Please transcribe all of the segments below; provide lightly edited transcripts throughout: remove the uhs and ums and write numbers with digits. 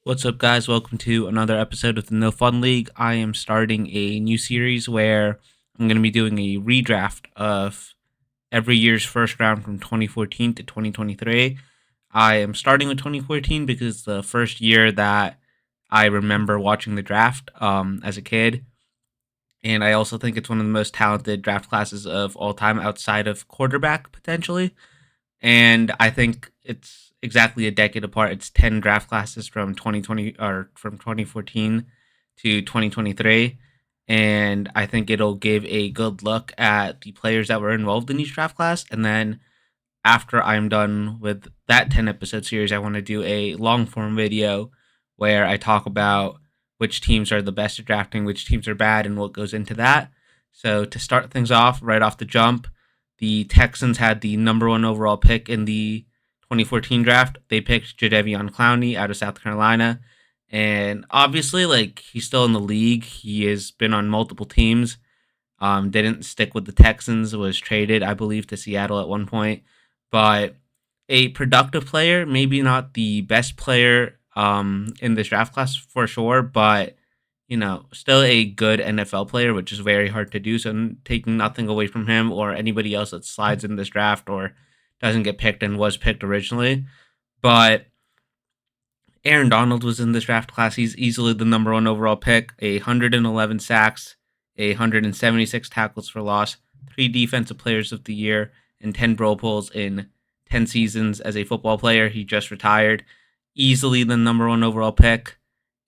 What's up, guys? Welcome to another episode of the No Fun League. I am starting a new series where I'm going to be doing a redraft of every year's first round from 2014 to 2023. I am starting with 2014 because it's the first year that I remember watching the draft as a kid. And I also think it's one of the most talented draft classes of all time outside of quarterback, potentially. And I think it's exactly a decade apart. It's 10 draft classes from 2020 or from 2014 to 2023. And I think it'll give a good look at the players that were involved in each draft class. And then after I'm done with that 10 episode series, I want to do a long form video where I talk about which teams are the best at drafting, which teams are bad, and what goes into that. So to start things off, right off the jump, the Texans had the number one overall pick in the 2014 draft. They picked Jadeveon Clowney out of South Carolina. And obviously, like, he's still in the league. He has been on multiple teams. Didn't stick with the Texans, was traded, I believe, to Seattle at one point. But a productive player, maybe not the best player in this draft class for sure, but still a good NFL player, which is very hard to do. So taking nothing away from him or anybody else that slides in this draft or doesn't get picked and was picked originally. But Aaron Donald was in this draft class. He's easily the number one overall pick, 111 sacks, 176 tackles for loss, 3 defensive players of the year, and 10 Pro Bowls in 10 seasons as a football player. He just retired. Easily the number one overall pick.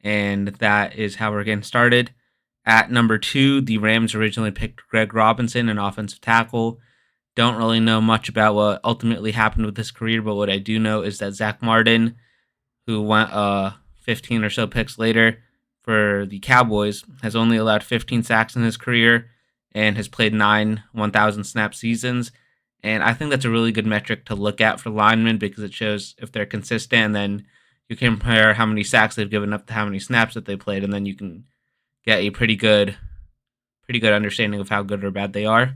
And that is how we're getting started. At number 2, the Rams originally picked Greg Robinson, an offensive tackle. Don't really know much about what ultimately happened with his career, but what I do know is that Zach Martin, who went 15 or so picks later for the Cowboys, has only allowed 15 sacks in his career and has played 9 1,000 snap seasons. And I think that's a really good metric to look at for linemen because it shows if they're consistent. And then you compare how many sacks they've given up to how many snaps that they played, and then you can get a pretty good understanding of how good or bad they are.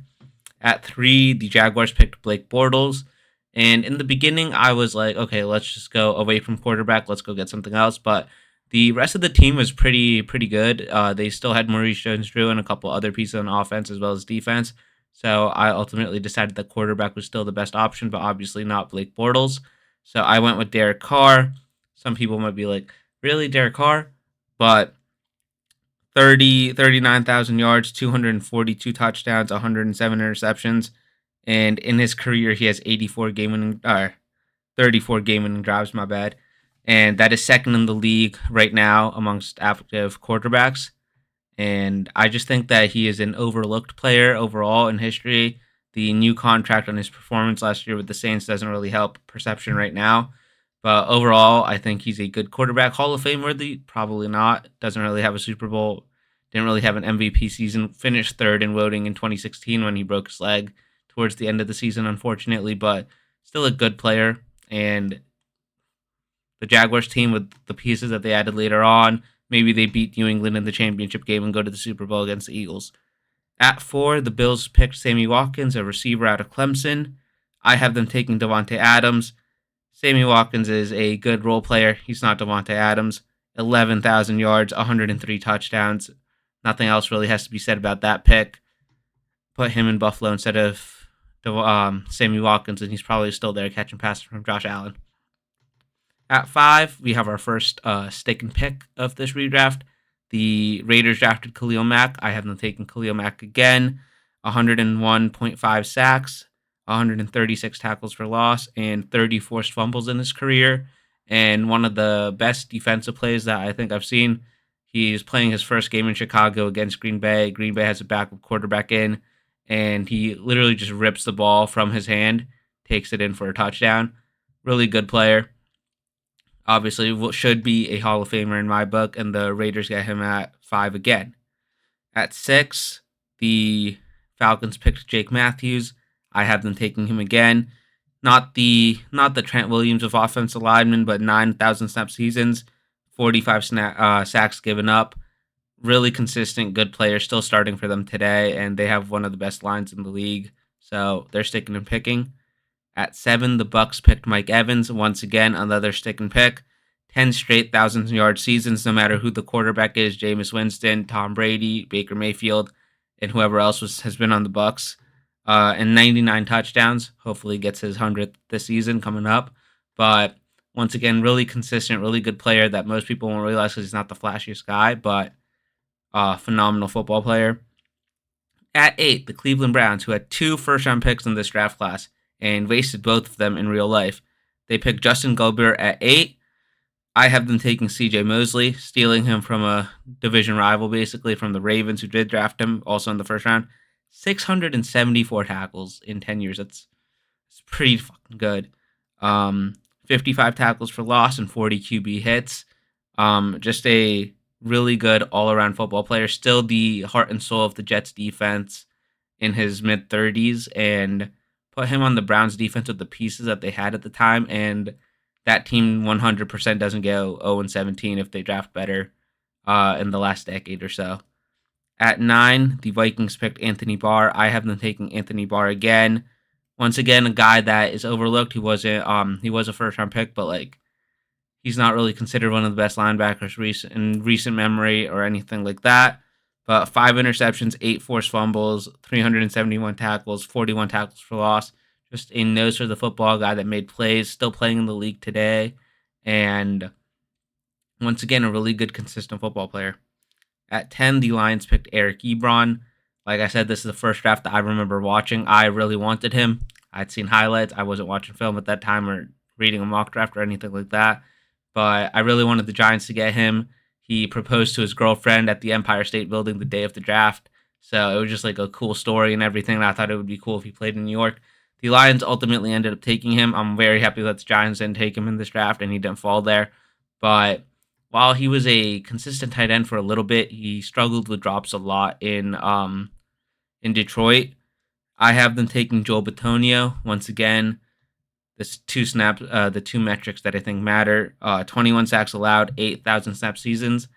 At 3, the Jaguars picked Blake Bortles. And in the beginning, I was like, okay, let's just go away from quarterback. Let's go get something else. But the rest of the team was pretty good. They still had Maurice Jones-Drew and a couple other pieces on offense as well as defense. So I ultimately decided that quarterback was still the best option, but obviously not Blake Bortles. So I went with Derek Carr. Some people might be like, really, Derek Carr? But 39,000 yards, 242 touchdowns, 107 interceptions. And in his career, he has 34 game winning drives, my bad. And that is second in the league right now amongst active quarterbacks. And I just think that he is an overlooked player overall in history. The new contract on his performance last year with the Saints doesn't really help perception right now. But overall, I think he's a good quarterback. Hall of Fame worthy? Probably not. Doesn't really have a Super Bowl. Didn't really have an MVP season. Finished third in voting in 2016 when he broke his leg towards the end of the season, unfortunately. But still a good player. And the Jaguars team with the pieces that they added later on, maybe they beat New England in the championship game and go to the Super Bowl against the Eagles. At 4, the Bills picked Sammy Watkins, a receiver out of Clemson. I have them taking Devontae Adams. Sammy Watkins is a good role player. He's not Devontae Adams. 11,000 yards, 103 touchdowns. Nothing else really has to be said about that pick. Put him in Buffalo instead of Sammy Watkins, and he's probably still there catching passes from Josh Allen. At 5, we have our first stick and pick of this redraft. The Raiders drafted Khalil Mack. I have them taking Khalil Mack again. 101.5 sacks, 136 tackles for loss, and 30 forced fumbles in his career. And one of the best defensive plays that I think I've seen. He's playing his first game in Chicago against Green Bay. Green Bay has a backup quarterback in, and he literally just rips the ball from his hand, takes it in for a touchdown. Really good player. Obviously, should be a Hall of Famer in my book, and the Raiders get him at 5 again. At 6, the Falcons picked Jake Matthews. I have them taking him again. Not the Trent Williams of offensive lineman, but 9,000 snap seasons, 45 sacks given up. Really consistent, good player, still starting for them today, and they have one of the best lines in the league. So they're sticking and picking. At 7, the Bucks picked Mike Evans. Once again, another stick and pick. 10 straight 1,000-yard seasons, no matter who the quarterback is, Jameis Winston, Tom Brady, Baker Mayfield, and whoever else has been on the Bucs. And 99 touchdowns. Hopefully gets his 100th this season coming up. But once again, really consistent, really good player that most people won't realize because he's not the flashiest guy, but phenomenal football player. At 8, the Cleveland Browns, who had 2 first-round picks in this draft class and wasted both of them in real life. They picked Justin Gilbert at 8. I have them taking C.J. Mosley, stealing him from a division rival, basically, from the Ravens, who did draft him, also in the first round. 674 tackles in 10 years. It's pretty fucking good. 55 tackles for loss and 40 QB hits. Just a really good all-around football player. Still the heart and soul of the Jets defense in his mid-30s, and put him on the Browns defense with the pieces that they had at the time, and that team 100% doesn't go 0-17 if they draft better in the last decade or so. At 9, the Vikings picked Anthony Barr. I have them taking Anthony Barr again. Once again, a guy that is overlooked. He was a first round pick, but like he's not really considered one of the best linebackers in recent memory or anything like that. But 5 interceptions, 8 forced fumbles, 371 tackles, 41 tackles for loss. Just a nose for the football, guy that made plays, still playing in the league today. And once again, a really good, consistent football player. At 10, the Lions picked Eric Ebron. Like I said, this is the first draft that I remember watching. I really wanted him. I'd seen highlights. I wasn't watching film at that time or reading a mock draft or anything like that. But I really wanted the Giants to get him. He proposed to his girlfriend at the Empire State Building the day of the draft. So it was just like a cool story and everything. And I thought it would be cool if he played in New York. The Lions ultimately ended up taking him. I'm very happy that the Giants didn't take him in this draft and he didn't fall there. But while he was a consistent tight end for a little bit, he struggled with drops a lot in Detroit. I have them taking Joel Bitonio once again. The two metrics that I think matter: 21 sacks allowed, 8,000 snap seasons.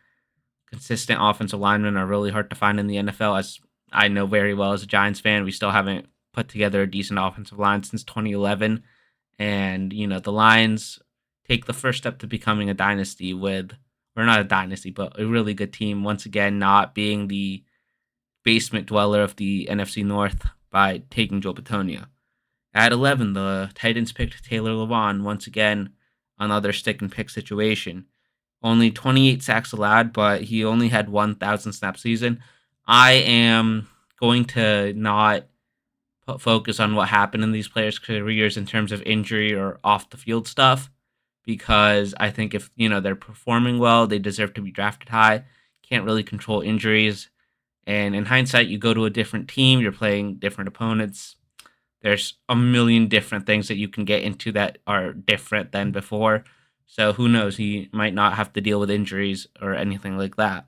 Consistent offensive linemen are really hard to find in the NFL, as I know very well as a Giants fan. We still haven't put together a decent offensive line since 2011, and the Lions take the first step to becoming a dynasty or not a dynasty, but a really good team. Once again, not being the basement dweller of the NFC North by taking Joe Bitonio. At 11, the Titans picked Taylor Lewan. Once again, another stick and pick situation. Only 28 sacks allowed, but he only had 1,000 snap season. I am going to not focus on what happened in these players' careers in terms of injury or off the field stuff, because I think if they're performing well, they deserve to be drafted high. Can't really control injuries, and in hindsight, you go to a different team, you're playing different opponents. There's a million different things that you can get into that are different than before. So who knows? He might not have to deal with injuries or anything like that.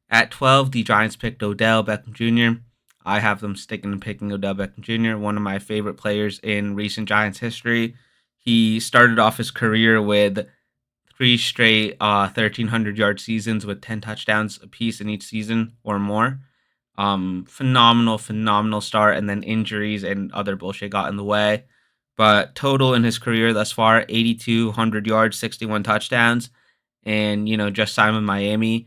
At 12, the Giants picked Odell Beckham Jr. I have them sticking and picking Odell Beckham Jr., one of my favorite players in recent Giants history. He started off his career with 3 straight 1,300-yard seasons with 10 touchdowns apiece in each season or more. Phenomenal start, and then injuries and other bullshit got in the way. But total in his career thus far, 8,200 yards, 61 touchdowns, and just signed with Miami.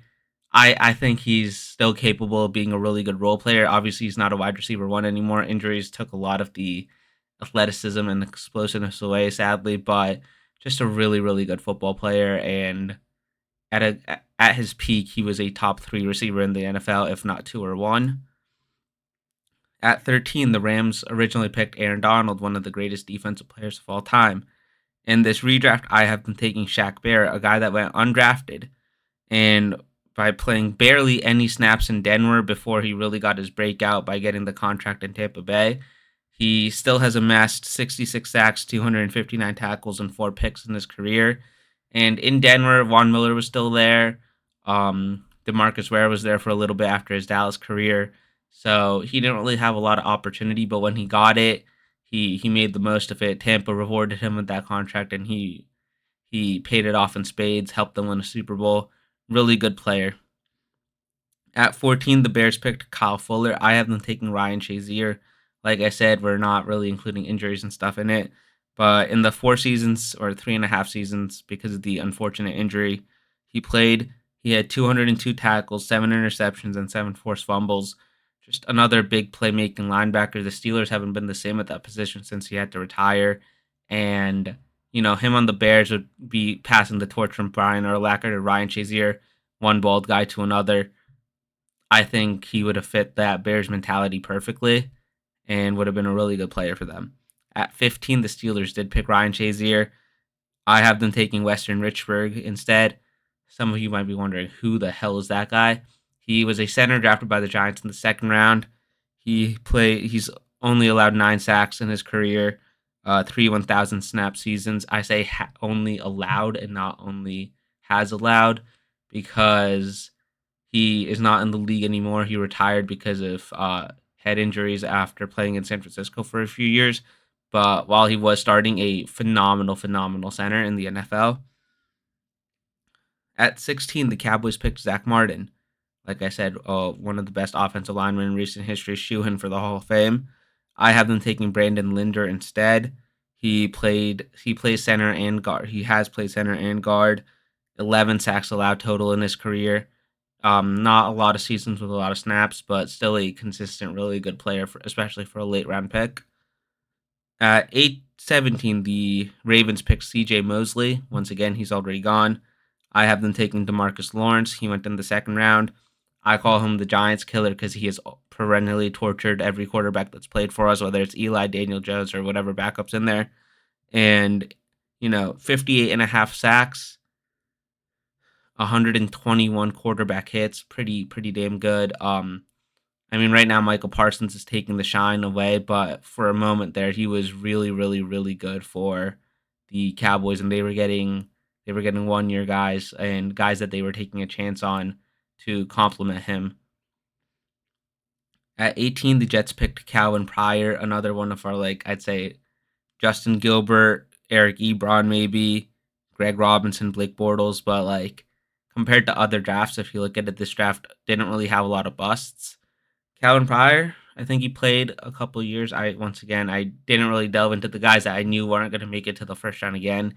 I think he's still capable of being a really good role player. Obviously, he's not a wide receiver one anymore. Injuries took a lot of the athleticism and explosiveness away, sadly, but just a really good football player. And at his peak, he was a top 3 receiver in the NFL, if not 2 or 1. At 13, the Rams originally picked Aaron Donald, one of the greatest defensive players of all time. In this redraft, I have been taking Shaq Barrett, a guy that went undrafted, and by playing barely any snaps in Denver before he really got his breakout by getting the contract in Tampa Bay, he still has amassed 66 sacks, 259 tackles, and 4 picks in his career. And in Denver, Von Miller was still there. DeMarcus Ware was there for a little bit after his Dallas career. So he didn't really have a lot of opportunity, but when he got it, he made the most of it. Tampa rewarded him with that contract, and he paid it off in spades, helped them win a Super Bowl. Really good player. At 14, the Bears picked Kyle Fuller. I have them taking Ryan Shazier. Like I said, we're not really including injuries and stuff in it. But in the 4 seasons or 3.5 seasons, because of the unfortunate injury he played, he had 202 tackles, 7 interceptions, and 7 forced fumbles. Just another big playmaking linebacker. The Steelers haven't been the same at that position since he had to retire. And, him on the Bears would be passing the torch from Brian Urlacher to Ryan Shazier, one bald guy to another. I think he would have fit that Bears mentality perfectly and would have been a really good player for them. At 15, the Steelers did pick Ryan Shazier. I have them taking Western Richburg instead. Some of you might be wondering, who the hell is that guy? He was a center drafted by the Giants in the second round. He's only allowed 9 sacks in his career, 3 1,000 snap seasons. I say only allowed and not only has allowed, because he is not in the league anymore. He retired because of head injuries after playing in San Francisco for a few years. But while he was starting, a phenomenal center in the NFL. At 16, the Cowboys picked Zach Martin. Like I said, one of the best offensive linemen in recent history, shoo-in for the Hall of Fame. I have them taking Brandon Linder instead. He plays center and guard. He has played center and guard. 11 sacks allowed total in his career. Not a lot of seasons with a lot of snaps, but still a consistent, really good player, especially for a late round pick. At 8-17, the Ravens picked C.J. Mosley. Once again, he's already gone. I have them taking DeMarcus Lawrence. He went in the second round. I call him the Giants killer because he has perennially tortured every quarterback that's played for us, whether it's Eli, Daniel Jones, or whatever backups in there. And, 58.5 sacks, 121 quarterback hits, pretty damn good. Right now Michael Parsons is taking the shine away, but for a moment there, he was really, really, really good for the Cowboys, and they were getting 1 year guys and guys that they were taking a chance on to complement him. At 18, the Jets picked Calvin Pryor, another one of our, I'd say Justin Gilbert, Eric Ebron, maybe Greg Robinson, Blake Bortles, but compared to other drafts, if you look at it, this draft didn't really have a lot of busts. Calvin Pryor, I think he played a couple of years. I didn't really delve into the guys that I knew weren't going to make it to the first round again.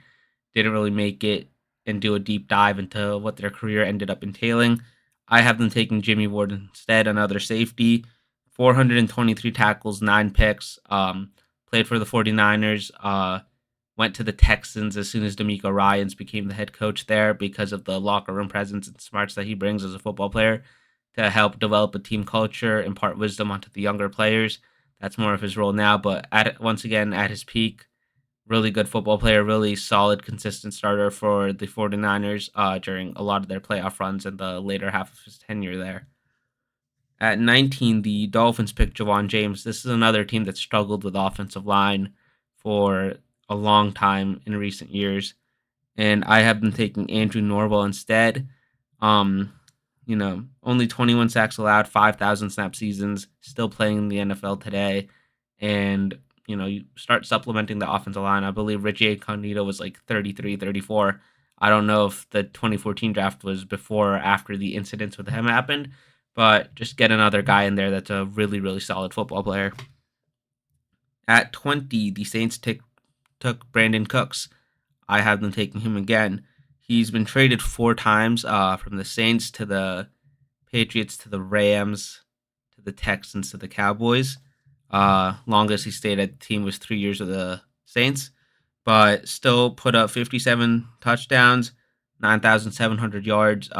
Didn't really make it and do a deep dive into what their career ended up entailing. I have them taking Jimmy Ward instead, another safety. 423 tackles, 9 picks. Played for the 49ers. Went to the Texans as soon as D'Amico Ryans became the head coach there because of the locker room presence and smarts that he brings as a football player to help develop a team culture, impart wisdom onto the younger players. That's more of his role now, but once again, at his peak, really good football player, really solid, consistent starter for the 49ers during a lot of their playoff runs in the later half of his tenure there. At 19, the Dolphins picked Javon James. This is another team that struggled with offensive line for a long time in recent years, and I have them taking Andrew Norwell instead. Only 21 sacks allowed, 5,000 snap seasons, still playing in the NFL today. And, you start supplementing the offensive line. I believe Richie Incognito was 33, 34. I don't know if the 2014 draft was before or after the incidents with him happened, but just get another guy in there that's a really, really solid football player. At 20, the Saints took Brandon Cooks. I have them taking him again. He's been traded 4 times from the Saints to the Patriots to the Rams to the Texans to the Cowboys. Longest he stayed at the team was 3 years with the Saints, but still put up 57 touchdowns, 9,700 yards.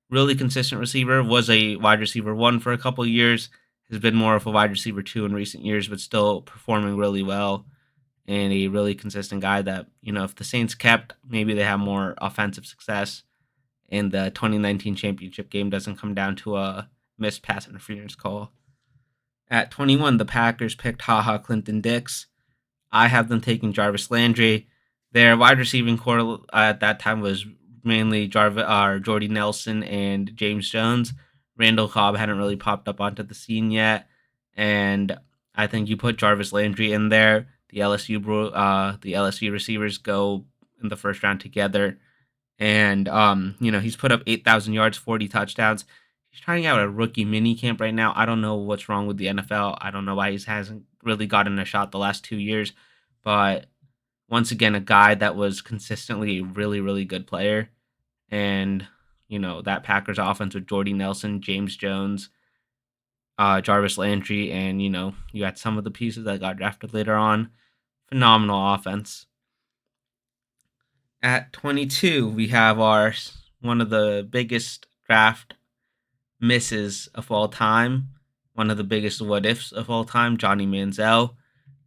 Really consistent receiver. Was a wide receiver 1 for a couple of years. Has been more of a wide receiver 2 in recent years, but still performing really well. And a really consistent guy that, if the Saints kept, maybe they have more offensive success and the 2019 championship game doesn't come down to a missed pass interference call. At 21, the Packers picked Clinton Dix. I have them taking Jarvis Landry. Their wide receiving core at that time was mainly Jordy Nelson and James Jones. Randall Cobb hadn't really popped up onto the scene yet, and I think you put Jarvis Landry in there. The LSU receivers go in the first round together, and he's put up 8,000 yards, 40 touchdowns. He's trying out a rookie mini camp right now. I don't know what's wrong with the NFL. I don't know why he hasn't really gotten a shot the last 2 years, but once again, a guy that was consistently a really, really good player. And, that Packers offense with Jordy Nelson, James Jones, Jarvis Landry, and, you had some of the pieces that got drafted later on. Phenomenal offense. At 22, we have our one of the biggest draft misses of all time, one of the biggest what ifs of all time, Johnny Manziel.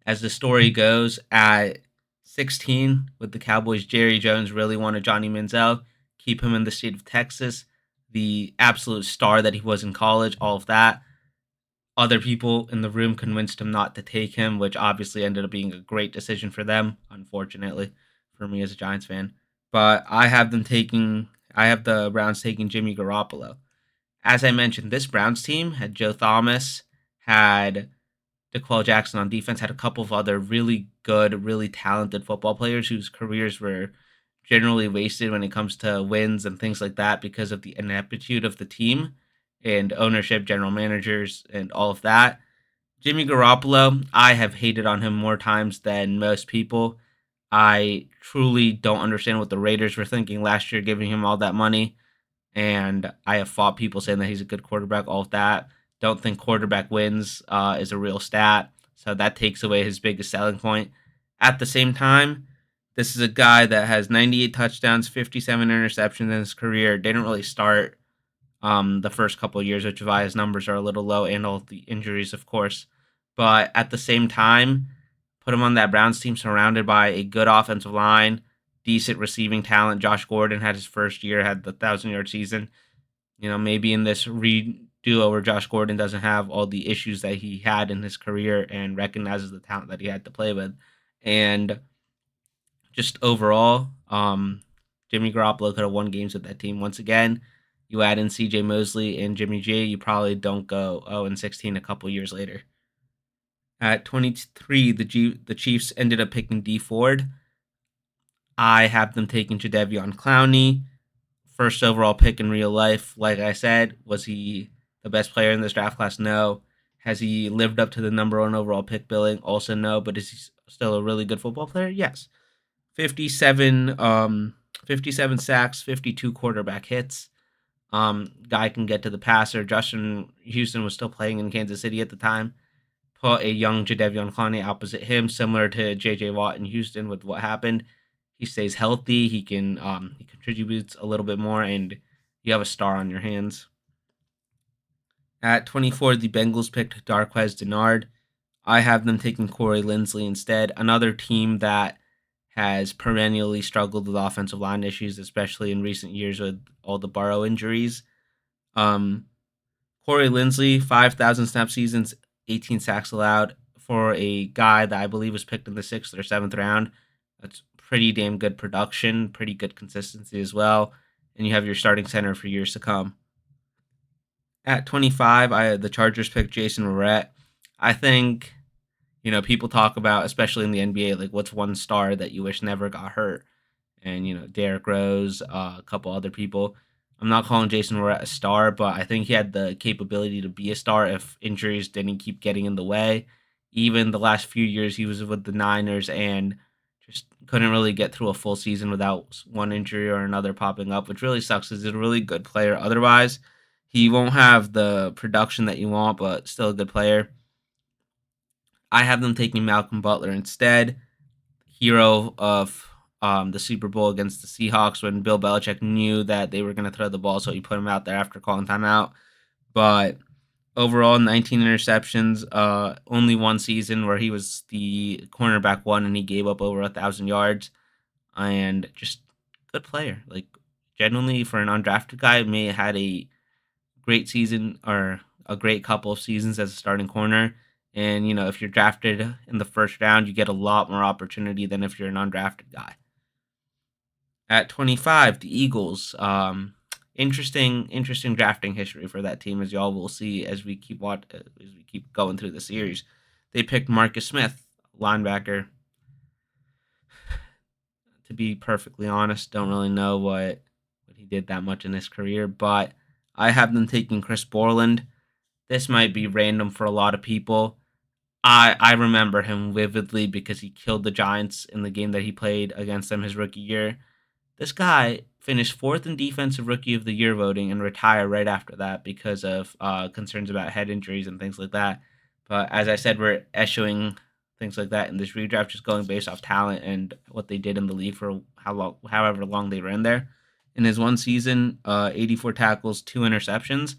As the story goes, at 16 with the Cowboys, Jerry Jones really wanted Johnny Manziel, keep him in the state of Texas, the absolute star that he was in college, all of that. Other people in the room convinced him not to take him, which obviously ended up being a great decision for them, unfortunately, for me as a Giants fan. But I have the Browns taking Jimmy Garoppolo. As I mentioned, this Browns team had Joe Thomas, had DeQuell Jackson on defense, had a couple of other really good, really talented football players whose careers were generally wasted when it comes to wins and things like that because of the ineptitude of the team and ownership, general managers, and all of that. Jimmy Garoppolo, I have hated on him more times than most people. I truly don't understand what the Raiders were thinking last year, giving him all that money. And I have fought people saying that he's a good quarterback, all of that. Don't think quarterback wins is a real stat. So that takes away his biggest selling point. At the same time, this is a guy that has 98 touchdowns, 57 interceptions in his career. Didn't really start the first couple of years, which is why his numbers are a little low, and all the injuries, of course. But at the same time, put him on that Browns team surrounded by a good offensive line, decent receiving talent. Josh Gordon had his first year, had the 1,000-yard season. Maybe in this redo where Josh Gordon doesn't have all the issues that he had in his career and recognizes the talent that he had to play with. And just overall, Jimmy Garoppolo could have won games with that team. Once again, you add in CJ Mosley and Jimmy G, you probably don't go 0-16 a couple years later. At 23, the Chiefs ended up picking D Ford. I have them taking Jadeveon Clowney, first overall pick in real life. Like I said, was he the best player in this draft class? No. Has he lived up to the number one overall pick billing? Also no. But is he still a really good football player? Yes. 57, 57 sacks, 52 quarterback hits. Guy can get to the passer. Justin Houston was still playing in Kansas City at the time. Put a young Jadeveon Clowney opposite him, similar to J.J. Watt in Houston with what happened. He stays healthy. He contributes a little bit more, and you have a star on your hands. At 24, the Bengals picked Darqueze Dennard. I have them taking Corey Linsley instead. Another team that has perennially struggled with offensive line issues, especially in recent years with all the Burrow injuries. Corey Linsley, 5,000 snap seasons, 18 sacks allowed for a guy that I believe was picked in the 6th or 7th round. That's pretty damn good production, pretty good consistency as well. And you have your starting center for years to come. At 25, I had the Chargers pick Jason Verrett. I think, people talk about, especially in the NBA, like what's one star that you wish never got hurt? And, Derrick Rose, a couple other people. I'm not calling Jason Verrett a star, but I think he had the capability to be a star if injuries didn't keep getting in the way. Even the last few years he was with the Niners and just couldn't really get through a full season without one injury or another popping up, which really sucks. He's a really good player. Otherwise, he won't have the production that you want, but still a good player. I have them taking Malcolm Butler instead, hero of the Super Bowl against the Seahawks when Bill Belichick knew that they were going to throw the ball, so he put him out there after calling timeout. But overall, 19 interceptions, only one season where he was the cornerback one and he gave up over 1,000 yards, and just good player. Like genuinely for an undrafted guy, may have had a great season or a great couple of seasons as a starting corner. And if you're drafted in the first round, you get a lot more opportunity than if you're an undrafted guy. At 25, the Eagles. Interesting drafting history for that team, as y'all will see as we keep going through the series. They picked Marcus Smith, linebacker. To be perfectly honest, don't really know what he did that much in his career, but I have them taking Chris Borland. This might be random for a lot of people. I remember him vividly because he killed the Giants in the game that he played against them his rookie year. This guy finished fourth in defensive rookie of the year voting and retired right after that because of concerns about head injuries and things like that. But as I said, we're eschewing things like that in this redraft, just going based off talent and what they did in the league for however long they were in there. In his one season, 84 tackles, 2 interceptions,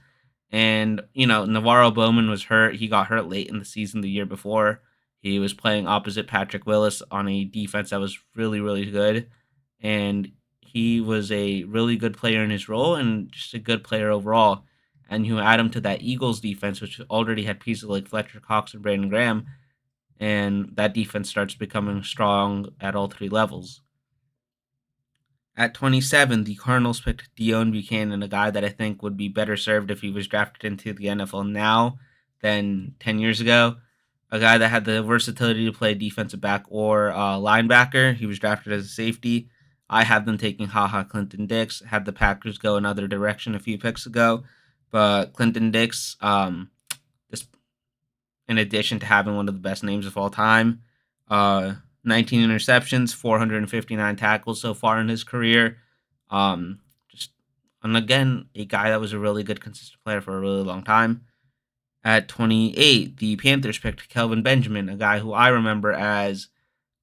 and Navarro Bowman was hurt. He got hurt late in the season the year before. He was playing opposite Patrick Willis on a defense that was really, really good, and he was a really good player in his role and just a good player overall. And you add him to that Eagles defense, which already had pieces like Fletcher Cox and Brandon Graham, and that defense starts becoming strong at all three levels. At 27, the Cardinals picked Dion Buchanan, a guy that I think would be better served if he was drafted into the NFL now than 10 years ago. A guy that had the versatility to play defensive back or linebacker. He was drafted as a safety. I had them taking HaHa Clinton Dix. Had the Packers go another direction a few picks ago. But Clinton Dix, just in addition to having one of the best names of all time, uh, 19 interceptions, 459 tackles so far in his career. Just and again, a guy that was a really good, consistent player for a really long time. At 28, the Panthers picked Kelvin Benjamin, a guy who I remember as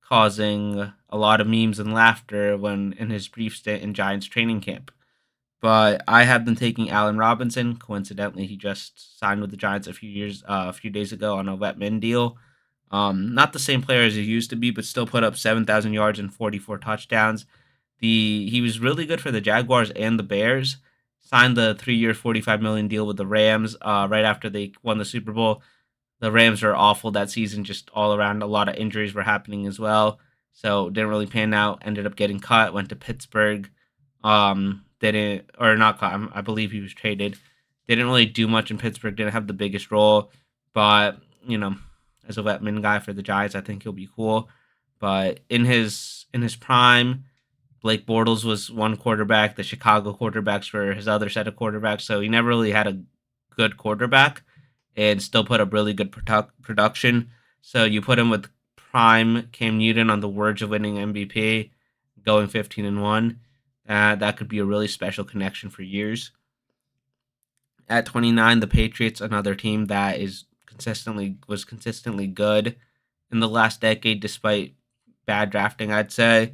causing a lot of memes and laughter when in his brief stint in Giants training camp. But I have been taking Allen Robinson. Coincidentally, he just signed with the Giants a few days ago on a vet min deal. Not the same player as he used to be, but still put up 7,000 yards and 44 touchdowns. He was really good for the Jaguars and the Bears. Signed the 3-year, 45 million deal with the Rams right after they won the Super Bowl. The Rams were awful that season, just all around. A lot of injuries were happening as well, so didn't really pan out. Ended up getting cut. Went to Pittsburgh. Didn't or not cut. I believe he was traded. Didn't really do much in Pittsburgh. Didn't have the biggest role, but as a wetman guy for the Giants, I think he'll be cool. But in his prime, Blake Bortles was one quarterback. The Chicago quarterbacks were his other set of quarterbacks. So he never really had a good quarterback and still put up really good production. So you put him with prime Cam Newton on the verge of winning MVP, going 15-1. That could be a really special connection for years. At 29, the Patriots, another team that was consistently good in the last decade, despite bad drafting, I'd say.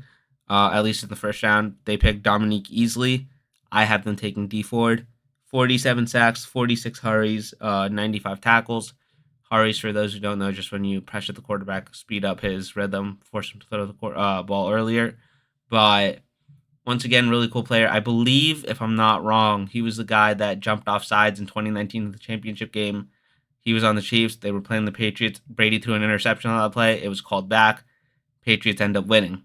At least in the first round, they picked Dominique Easley. I have them taking D Ford. 47 sacks, 46 hurries, 95 tackles. Hurries, for those who don't know, just when you pressure the quarterback, speed up his rhythm, force him to throw the ball earlier. But once again, really cool player. I believe, if I'm not wrong, he was the guy that jumped off sides in 2019 in the championship game. He was on the Chiefs. They were playing the Patriots. Brady threw an interception on that play. It was called back. Patriots end up winning.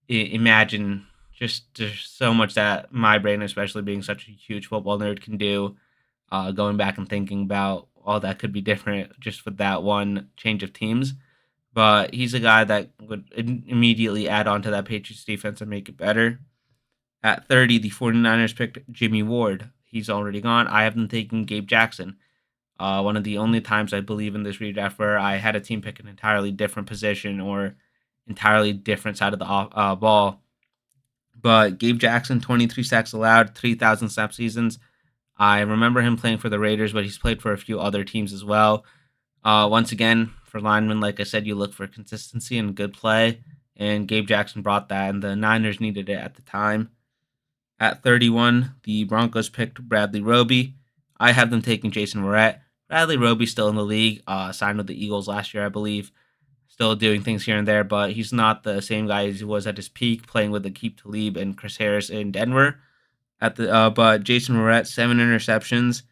Imagine just there's so much that my brain, especially being such a huge football nerd, can do. Going back and thinking about all that could be different just with that one change of teams. But he's a guy that would immediately add on to that Patriots defense and make it better. At 30, the 49ers picked Jimmy Ward. He's already gone. I have them taking Gabe Jackson. One of the only times I believe in this redraft where I had a team pick an entirely different position or entirely different side of the ball. But Gabe Jackson, 23 sacks allowed, 3,000 snap seasons. I remember him playing for the Raiders, but he's played for a few other teams as well. Once again, for linemen, like I said, you look for consistency and good play, and Gabe Jackson brought that, and the Niners needed it at the time. At 31, the Broncos picked Bradley Roby. I have them taking Jason Verrett. Bradley Roby still in the league, signed with the Eagles last year, I believe. Still doing things here and there, but he's not the same guy as he was at his peak, playing with Aqib Talib and Chris Harris in Denver. But Jason Verrett, 7 interceptions,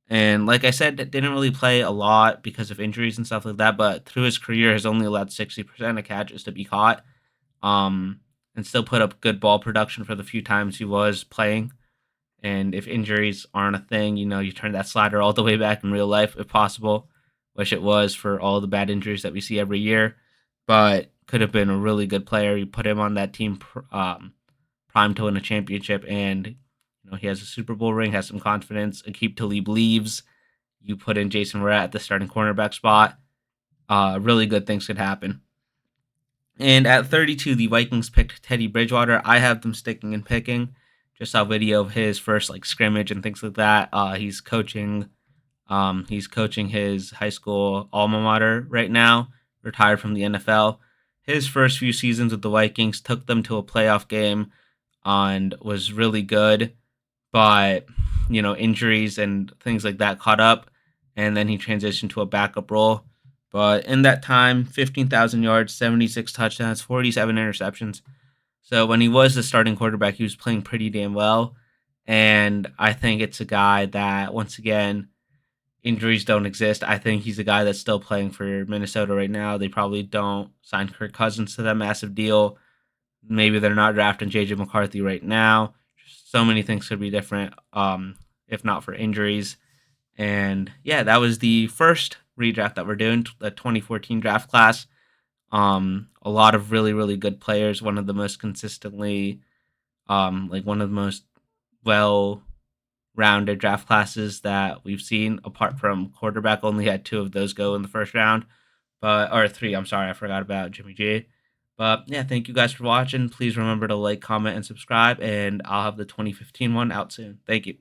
and like I said, didn't really play a lot because of injuries and stuff like that. But through his career, has only allowed 60% of catches to be caught, um, and still put up good ball production for the few times he was playing. And if injuries aren't a thing, you turn that slider all the way back in real life if possible, which it was for all the bad injuries that we see every year. But could have been a really good player. You put him on that team prime to win a championship, and he has a Super Bowl ring, has some confidence. Aqib Talib leaves. You put in Jason Verrett at the starting cornerback spot. really good things could happen. And at 32, the Vikings picked Teddy Bridgewater. I have them sticking and picking. Just saw a video of his first like scrimmage and things like that. He's coaching. He's coaching his high school alma mater right now. Retired from the NFL. His first few seasons with the Vikings took them to a playoff game and was really good, but injuries and things like that caught up, and then he transitioned to a backup role. But in that time, 15,000 yards, 76 touchdowns, 47 interceptions. So when he was the starting quarterback, he was playing pretty damn well. And I think it's a guy that, once again, injuries don't exist. I think he's a guy that's still playing for Minnesota right now. They probably don't sign Kirk Cousins to that massive deal. Maybe they're not drafting JJ McCarthy right now. So many things could be different, if not for injuries. And yeah, that was the first redraft that we're doing, the 2014 draft class. A lot of really, really good players. One of the most consistently, like one of the most well rounded draft classes that we've seen, apart from quarterback. Only had two of those go in the first round, but or three. I'm sorry, I forgot about Jimmy G. But yeah, thank you guys for watching. Please remember to like, comment, and subscribe, and I'll have the 2015 one out soon. Thank you.